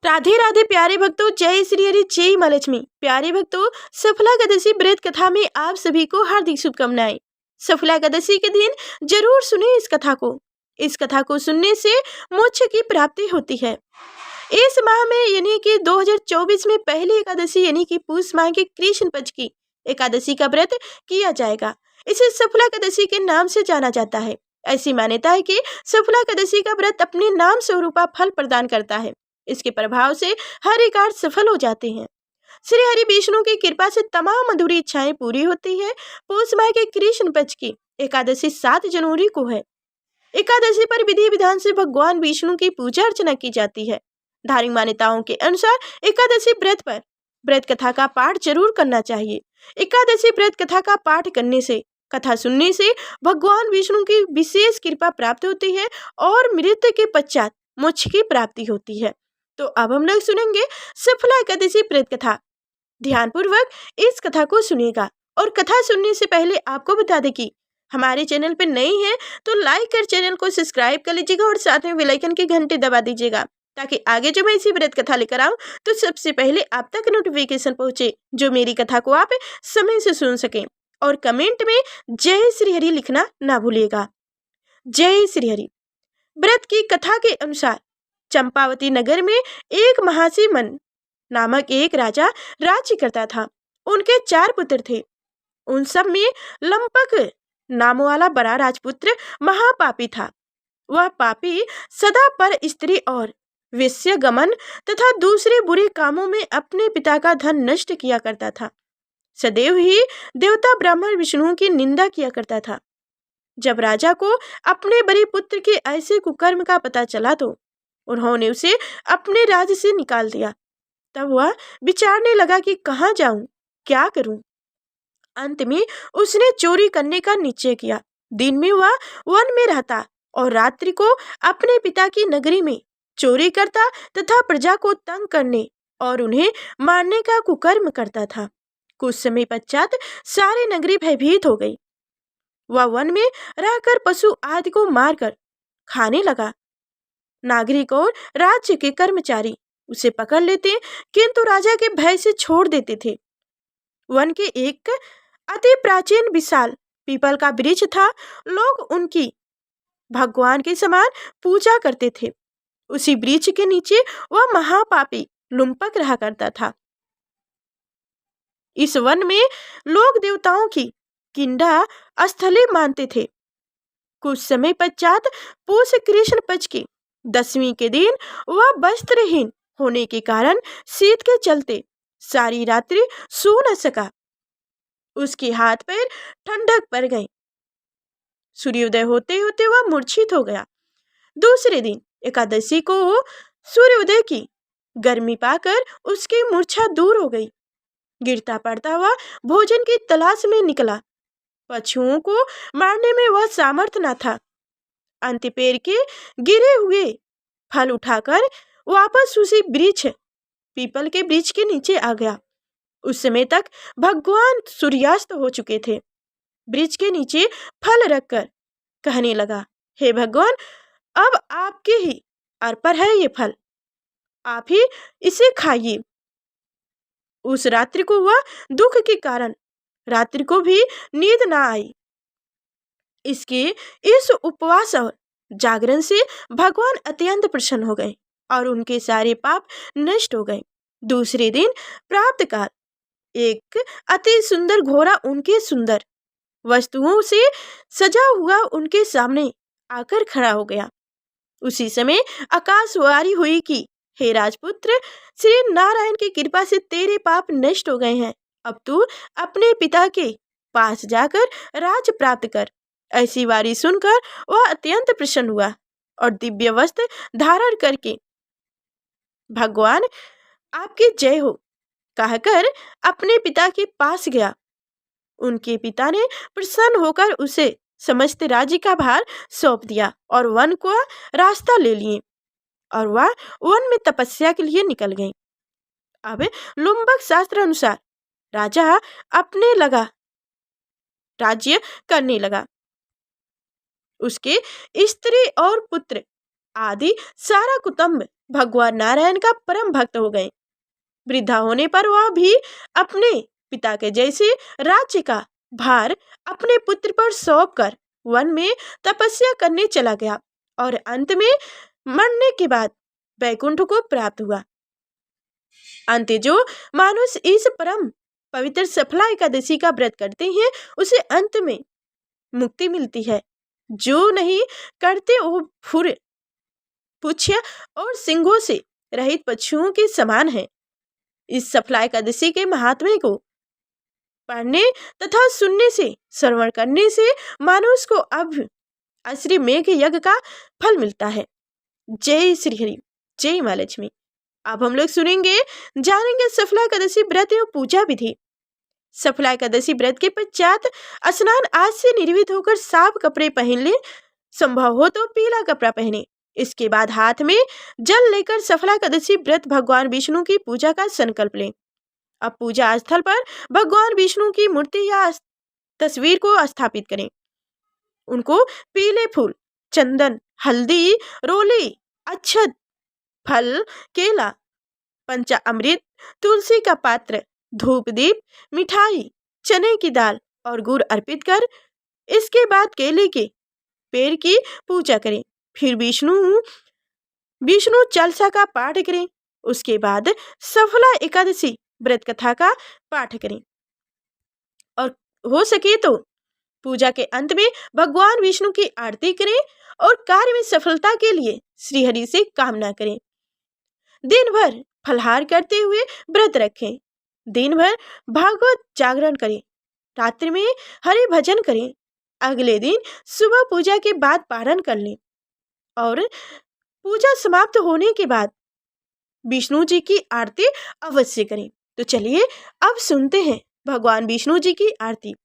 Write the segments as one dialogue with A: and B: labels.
A: राधे राधे प्यारे भक्तों, जय श्री हरि, जय माँ लक्ष्मी। प्यारे भक्तों, सफला एकादशी व्रत कथा में आप सभी को हार्दिक शुभकामनाएं। सफला एकादशी के दिन जरूर सुने इस कथा को। इस कथा को सुनने से मोक्ष की प्राप्ति होती है। इस माह में यानी कि 2024 में पहली एकादशी यानी कि पूष माह के कृष्ण पक्ष की एकादशी का व्रत किया जाएगा। इसे सफला एकादशी के नाम से जाना जाता है। ऐसी मान्यता है कि सफला एकादशी का व्रत अपने नाम स्वरूपा फल प्रदान करता है। इसके प्रभाव से हर एक कार्य सफल हो जाते हैं। श्री हरि विष्णु की कृपा से तमाम अधूरी इच्छाएं पूरी होती है। पौष माह के कृष्ण पक्ष की एकादशी 7 जनवरी को है। एकादशी पर विधि विधान से भगवान विष्णु की पूजा अर्चना की जाती है। धार्मिक मान्यताओं के अनुसार एकादशी व्रत पर व्रत कथा का पाठ जरूर करना चाहिए। एकादशी व्रत कथा का पाठ करने से, कथा सुनने से भगवान विष्णु की विशेष कृपा प्राप्त होती है और मृत्यु के पश्चात मोक्ष की प्राप्ति होती है। तो अब हम लोग सुनेंगे सफला एकादशी व्रत कथा। ध्यानपूर्वक इस कथा को सुनिएगा। और कथा सुनने से पहले आपको बता दें कि हमारे चैनल पर नए हैं तो लाइक कर चैनल को सब्सक्राइब कर लीजिएगा और साथ में बेल आइकन की घंटी दबा दीजिएगा, ताकि आगे जो मैं इसी व्रत कथा लेकर आऊं तो सबसे पहले आप तक नोटिफिकेशन पहुंचे, जो मेरी कथा को आप समय से सुन सकें। और कमेंट में जय श्री हरि लिखना ना भूलिएगा। जय श्री हरि। व्रत की कथा के अनुसार चंपावती नगर में एक महासीमन नामक एक राजा राज्य करता था। उनके 4 पुत्र थे। उन सब में लंपक नाम वाला बड़ा राजपुत्र महापापी था। वह पापी सदा पर स्त्री और वेश्य गमन तथा दूसरे बुरे कामों में अपने पिता का धन नष्ट किया करता था। सदैव ही देवता ब्राह्मण विष्णु की निंदा किया करता था। जब राजा को अपने बड़े पुत्र के ऐसे कुकर्म का पता चला तो उन्होंने उसे अपने राज्य से निकाल दिया। तब वह विचारने लगा कि कहाँ जाऊं, क्या करूं। अंत में उसने चोरी करने का निश्चय किया। दिन में वह वन में रहता और रात्रि को अपने पिता की नगरी में चोरी करता तथा प्रजा को तंग करने और उन्हें मारने का कुकर्म करता था। कुछ समय पश्चात सारी नगरी भयभीत हो गई। वह वन में रहकर पशु आदि को मारकर खाने लगा। नागरिक और राज्य के कर्मचारी उसे पकड़ लेते, किंतु राजा के भय से छोड़ देते थे। वन के एक अति प्राचीन विशाल पीपल का वृक्ष था। लोग उनकी भगवान के समान पूजा करते थे। उसी वृक्ष के नीचे वह महापापी लुम्पक रहा करता था। इस वन में लोग देवताओं की किंडा स्थली मानते थे। कुछ समय पश्चात पूष कृष्ण पक्ष की 10वीं के दिन वह वस्त्रहीन होने के कारण शीत के चलते सारी रात्रि सो न सका। उसके हाथ पैर ठंडक पड़ गई। सूर्योदय होते होते वह मूर्छित हो गया। दूसरे दिन एकादशी को सूर्योदय की गर्मी पाकर उसकी मूर्छा दूर हो गई। गिरता पड़ता हुआ भोजन की तलाश में निकला। पशुओं को मारने में वह सामर्थ न था। अंत पेड़ के गिरे हुए फल उठाकर वापस उसी वृक्ष पीपल के वृक्ष के नीचे आ गया। उस समय तक भगवान सूर्यास्त हो चुके थे। वृक्ष के नीचे फल रखकर कहने लगा, हे भगवान, अब आपके ही अर्पण है ये फल, आप ही इसे खाइए। उस रात्रि को वह दुख के कारण रात्रि को भी नींद ना आई। इसके इस उपवास और जागरण से भगवान अत्यंत प्रसन्न हो गए और उनके सारे पाप नष्ट हो गए। दूसरे दिन प्रातः काल एक अति सुंदर घोड़ा उनके सुंदर वस्तुओं से सजा हुआ उनके सामने आकर खड़ा हो गया। उसी समय आकाशवाणी हुई कि हे राजपुत्र, श्री नारायण की कृपा से तेरे पाप नष्ट हो गए हैं। अब तू अपने पिता के पास जाकर राज प्राप्त कर। ऐसी वारी सुनकर वह अत्यंत प्रसन्न हुआ और दिव्य वस्त्र धारण करके भगवान आपकी जय हो कहकर अपने पिता के पास गया। उनके पिता ने प्रसन्न होकर उसे समस्त राज्य का भार सौंप दिया और वन को रास्ता ले लिए और वह वन में तपस्या के लिए निकल गई। अब लुम्बक शास्त्र अनुसार राजा अपने लगा राज्य करने लगा। उसके स्त्री और पुत्र आदि सारा कुटुंब भगवान नारायण का परम भक्त हो गए। वृद्धा होने पर वह भी अपने पिता के जैसे राज्य का भार अपने पुत्र पर सौंप कर वन में तपस्या करने चला गया और अंत में मरने के बाद वैकुंठ को प्राप्त हुआ। अंत जो मानुष इस परम पवित्र सफला एकादशी का व्रत करते हैं उसे अंत में मुक्ति मिलती है। जो नहीं करते वो फुर पुच्छ और सिंहों से रहित पशुओं के समान है। इस सफला एकादशी के महात्म्य को पढ़ने तथा सुनने से, श्रवण करने से मानुष को अब श्री मेघ यज्ञ का फल मिलता है। जय श्री हरि, जय माँ लक्ष्मी। अब हम लोग सुनेंगे, जानेंगे सफला एकादशी व्रत एवं पूजा विधि। सफला एकादशी व्रत के पश्चात स्नान आज से निर्वित होकर साफ कपड़े पहन ले, संभव हो तो पीला कपड़ा पहने। इसके बाद हाथ में जल लेकर सफला एकादशी व्रत भगवान विष्णु की पूजा का संकल्प लें। अब पूजा स्थल पर भगवान विष्णु की मूर्ति या तस्वीर को स्थापित करें। उनको पीले फूल, चंदन, हल्दी, रोली, अक्षत, फल, केला, पंचामृत, तुलसी का पात्र, धूप दीप, मिठाई, चने की दाल और गुड़ अर्पित कर इसके बाद केले के पेड़ की पूजा करें। फिर विष्णु चालीसा का पाठ करें। उसके बाद सफला एकादशी व्रत कथा का पाठ करें और हो सके तो पूजा के अंत में भगवान विष्णु की आरती करें और कार्य में सफलता के लिए श्री हरि से कामना करें। दिन भर फलहार करते हुए व्रत रखें। दिन भर भागवत जागरण करें। रात्रि में हरि भजन करें। अगले दिन सुबह पूजा के बाद पारण कर लें और पूजा समाप्त होने के बाद विष्णु जी की आरती अवश्य करें। तो चलिए अब सुनते हैं भगवान विष्णु जी की आरती।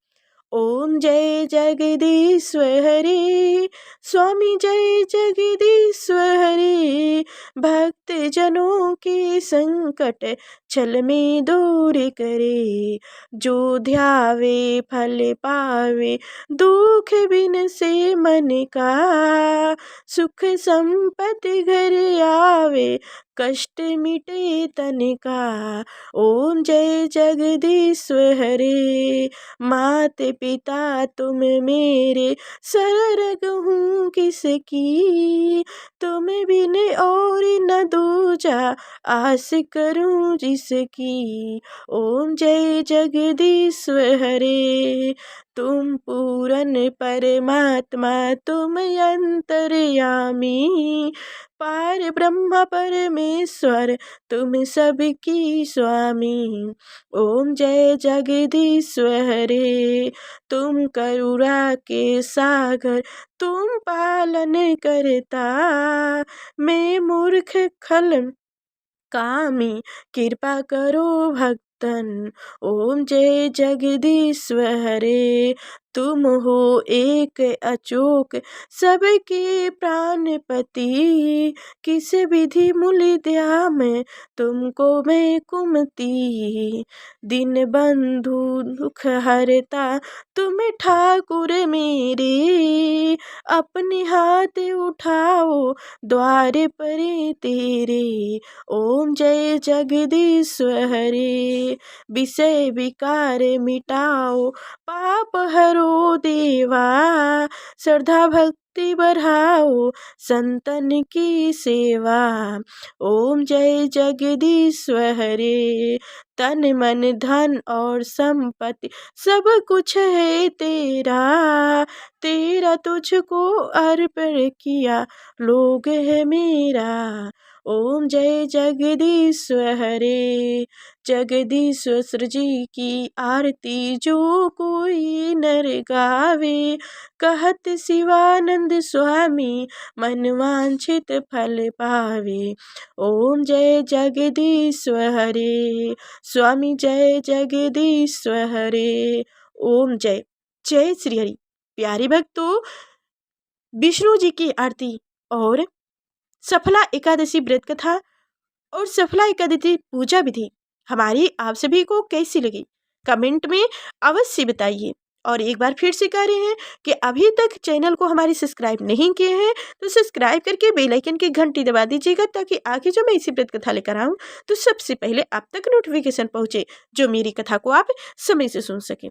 A: ओम जय जगदीश्वर हरे, स्वामी जय जगदीश्वर हरे। भक्त जनों के संकट छल में दूर करे, जो ध्यावे फल पावे, दुख बिन से मन का। सुख संपत्ति घर आवे, कष्ट मिटे तन का। ओम जय जगदीश्वर हरे, मात पिता तुम मेरे, शरण हूँ किसकी। तुम बिन और न दूजा, आस करूँ जिसकी। ओम जय जगदीश्वर हरे, तुम पूरन परमात्मा, तुम अंतर्यामी। पार ब्रह्म परमेश्वर, तुम सबकी स्वामी। ओम जय जगदीश्वर हरे, तुम करुणा के सागर, तुम पालन करता। मैं मूर्ख खल कामी, कृपा करो भक्तन। ओम जय जगदीश्वर हरे, तुम हो एक अचूक, सबके प्राणपति। किस विधि मूल दया में तुमको मैं कुमती। दिन बंधु दुख हरता, तुम ठाकुर मेरे। अपने हाथ उठाओ, द्वार पर तेरे। ओम जय जगदीश्वर हरे, विषय विकार मिटाओ, पाप हरो देवा। श्रद्धा भक्ति बढ़ाओ, संतन की सेवा। ओम जय जगदीश्वर हरे, तन मन धन और संपत्ति सब कुछ है तेरा। तेरा तुझको अर्पण किया, लोग है मेरा। ओम जय जगदीश्वर हरे, जगदीश्वर जी की आरती जो कोई नर गावे। कहत शिवानंद स्वामी, मन वांछित फल पावे। ओम जय जगदीश्वर हरे, स्वामी जय जगदीश्वर हरे। ओम जय, जय श्री हरि। प्यारे भक्तों, विष्णु जी की आरती और सफला एकादशी व्रत कथा और सफला एकादशी पूजा विधि हमारी आप सभी को कैसी लगी, कमेंट में अवश्य बताइए और एक बार फिर से कह रहे हैं कि अभी तक चैनल को हमारी सब्सक्राइब नहीं किए हैं तो सब्सक्राइब करके बेल आइकन की घंटी दबा दीजिएगा, ताकि आगे जो मैं इसी व्रत कथा लेकर आऊँ तो सबसे पहले आप तक नोटिफिकेशन पहुँचे, जो मेरी कथा को आप समय से सुन सकें।